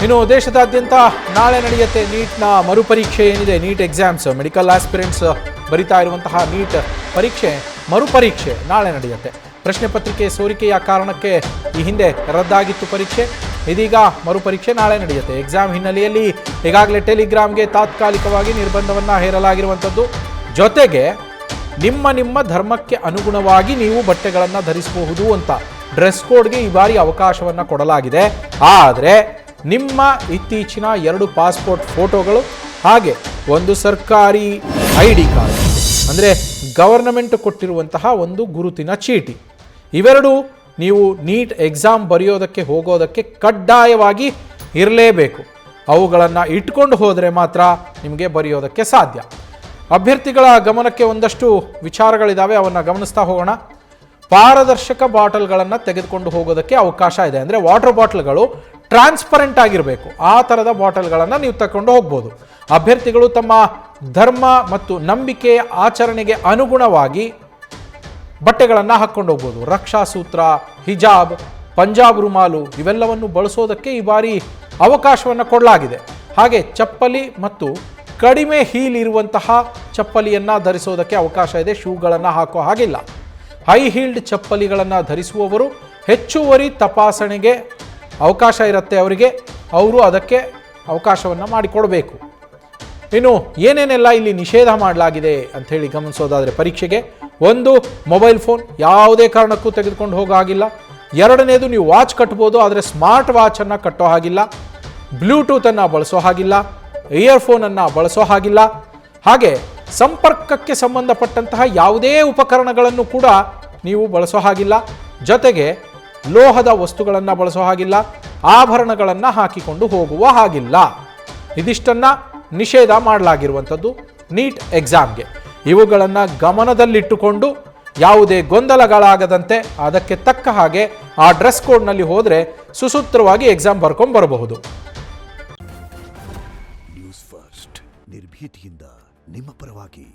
ಇನ್ನು ದೇಶದಾದ್ಯಂತ ನಾಳೆ ನಡೆಯುತ್ತೆ ನೀಟ್ನ ಮರುಪರೀಕ್ಷೆ ಏನಿದೆ, ನೀಟ್ ಎಕ್ಸಾಮ್ಸ್. ಮೆಡಿಕಲ್ ಆಸ್ಪಿರೆಂಟ್ಸ್ ಬರಿತಾ ಇರುವಂತಹ ನೀಟ್ ಪರೀಕ್ಷೆ ಮರುಪರೀಕ್ಷೆ ನಾಳೆ ನಡೆಯುತ್ತೆ. ಪ್ರಶ್ನೆ ಪತ್ರಿಕೆ ಸೋರಿಕೆಯ ಕಾರಣಕ್ಕೆ ಈ ಹಿಂದೆ ರದ್ದಾಗಿತ್ತು ಪರೀಕ್ಷೆ, ಇದೀಗ ಮರುಪರೀಕ್ಷೆ ನಾಳೆ ನಡೆಯುತ್ತೆ. ಎಕ್ಸಾಮ್ ಹಿನ್ನೆಲೆಯಲ್ಲಿ ಈಗಾಗಲೇ ಟೆಲಿಗ್ರಾಮ್ಗೆ ತಾತ್ಕಾಲಿಕವಾಗಿ ನಿರ್ಬಂಧವನ್ನು ಹೇರಲಾಗಿರುವಂಥದ್ದು. ಜೊತೆಗೆ ನಿಮ್ಮ ಧರ್ಮಕ್ಕೆ ಅನುಗುಣವಾಗಿ ನೀವು ಬಟ್ಟೆಗಳನ್ನು ಧರಿಸಬಹುದು ಅಂತ ಡ್ರೆಸ್ ಕೋಡ್ಗೆ ಈ ಬಾರಿ ಅವಕಾಶವನ್ನು ಕೊಡಲಾಗಿದೆ. ಆದರೆ ನಿಮ್ಮ ಇತ್ತೀಚಿನ 2 ಪಾಸ್ಪೋರ್ಟ್ ಫೋಟೋಗಳು ಹಾಗೆ ಒಂದು ಸರ್ಕಾರಿ ID ಕಾರ್ಡ್, ಅಂದರೆ ಗವರ್ನಮೆಂಟ್ ಕೊಟ್ಟಿರುವಂತಹ ಒಂದು ಗುರುತಿನ ಚೀಟಿ, ಇವೆರಡು ನೀವು ನೀಟ್ ಎಕ್ಸಾಮ್ ಬರೆಯೋದಕ್ಕೆ ಹೋಗೋದಕ್ಕೆ ಕಡ್ಡಾಯವಾಗಿ ಇರಲೇಬೇಕು. ಅವುಗಳನ್ನು ಇಟ್ಕೊಂಡು ಹೋದರೆ ಮಾತ್ರ ನಿಮಗೆ ಬರೆಯೋದಕ್ಕೆ ಸಾಧ್ಯ. ಅಭ್ಯರ್ಥಿಗಳ ಗಮನಕ್ಕೆ ಒಂದಷ್ಟು ವಿಚಾರಗಳಿದ್ದಾವೆ, ಅವನ್ನು ಗಮನಿಸ್ತಾ ಹೋಗೋಣ. ಪಾರದರ್ಶಕ ಬಾಟಲ್ಗಳನ್ನು ತೆಗೆದುಕೊಂಡು ಹೋಗೋದಕ್ಕೆ ಅವಕಾಶ ಇದೆ. ಅಂದರೆ ವಾಟರ್ ಬಾಟಲ್ಗಳು ಟ್ರಾನ್ಸ್ಪರೆಂಟ್ ಆಗಿರಬೇಕು, ಆ ಥರದ ಬಾಟಲ್ಗಳನ್ನು ನೀವು ತಗೊಂಡು ಹೋಗ್ಬೋದು. ಅಭ್ಯರ್ಥಿಗಳು ತಮ್ಮ ಧರ್ಮ ಮತ್ತು ನಂಬಿಕೆ ಆಚರಣೆಗೆ ಅನುಗುಣವಾಗಿ ಬಟ್ಟೆಗಳನ್ನು ಹಾಕ್ಕೊಂಡು ಹೋಗ್ಬೋದು. ರಕ್ಷಾ ಸೂತ್ರ, ಹಿಜಾಬ್, ಪಂಜಾಬ್ ರುಮಾಲು ಇವೆಲ್ಲವನ್ನು ಬಳಸೋದಕ್ಕೆ ಈ ಬಾರಿ ಅವಕಾಶವನ್ನು ಕೊಡಲಾಗಿದೆ. ಹಾಗೆ ಚಪ್ಪಲಿ ಮತ್ತು ಕಡಿಮೆ ಹೀಲ್ ಇರುವಂತಹ ಚಪ್ಪಲಿಯನ್ನು ಧರಿಸೋದಕ್ಕೆ ಅವಕಾಶ ಇದೆ. ಶೂಗಳನ್ನು ಹಾಕೋ ಹಾಗಿಲ್ಲ. ಹೈ ಹೀಲ್ಡ್ ಚಪ್ಪಲಿಗಳನ್ನು ಧರಿಸುವವರು ಹೆಚ್ಚುವರಿ ತಪಾಸಣೆಗೆ ಅವಕಾಶ ಇರುತ್ತೆ ಅವರಿಗೆ, ಅವರು ಅದಕ್ಕೆ ಅವಕಾಶವನ್ನು ಮಾಡಿಕೊಡಬೇಕು. ಇನ್ನು ಏನೇನೆಲ್ಲ ಇಲ್ಲಿ ನಿಷೇಧ ಮಾಡಲಾಗಿದೆ ಅಂಥೇಳಿ ಗಮನಿಸೋದಾದರೆ ಪರೀಕ್ಷೆಗೆ, 1 ಮೊಬೈಲ್ ಫೋನ್ ಯಾವುದೇ ಕಾರಣಕ್ಕೂ ತೆಗೆದುಕೊಂಡು ಹೋಗೋ ಹಾಗಿಲ್ಲ. 2ನೇದು ನೀವು ವಾಚ್ ಕಟ್ಬೋದು, ಆದರೆ ಸ್ಮಾರ್ಟ್ ವಾಚನ್ನು ಕಟ್ಟೋ ಹಾಗಿಲ್ಲ. ಬ್ಲೂಟೂತನ್ನು ಬಳಸೋ ಹಾಗಿಲ್ಲ. ಇಯರ್ಫೋನನ್ನು ಬಳಸೋ ಹಾಗಿಲ್ಲ. ಹಾಗೆ ಸಂಪರ್ಕಕ್ಕೆ ಸಂಬಂಧಪಟ್ಟಂತಹ ಯಾವುದೇ ಉಪಕರಣಗಳನ್ನು ಕೂಡ ನೀವು ಬಳಸೋ ಹಾಗಿಲ್ಲ. ಜೊತೆಗೆ ಲೋಹದ ವಸ್ತುಗಳನ್ನು ಬಳಸೋ ಹಾಗಿಲ್ಲ. ಆಭರಣಗಳನ್ನು ಹಾಕಿಕೊಂಡು ಹೋಗುವ ಹಾಗಿಲ್ಲ. ಇದಿಷ್ಟನ್ನು ನಿಷೇಧ ಮಾಡಲಾಗಿರುವಂಥದ್ದು ನೀಟ್ ಎಕ್ಸಾಮ್ಗೆ. ಇವುಗಳನ್ನು ಗಮನದಲ್ಲಿಟ್ಟುಕೊಂಡು ಯಾವುದೇ ಗೊಂದಲಗಳಾಗದಂತೆ ಅದಕ್ಕೆ ತಕ್ಕ ಹಾಗೆ ಆ ಡ್ರೆಸ್ ಕೋಡ್ನಲ್ಲಿ ಹೋದರೆ ಸುಸೂತ್ರವಾಗಿ ಎಕ್ಸಾಮ್ ಬರ್ಕೊಂಡು ಬರಬಹುದು. ನ್ಯೂಸ್ ಫಸ್ಟ್ ನಿರ್ಭೀತಿಯಿಂದ ನಿಮ್ಮ ಪರವಾಗಿ.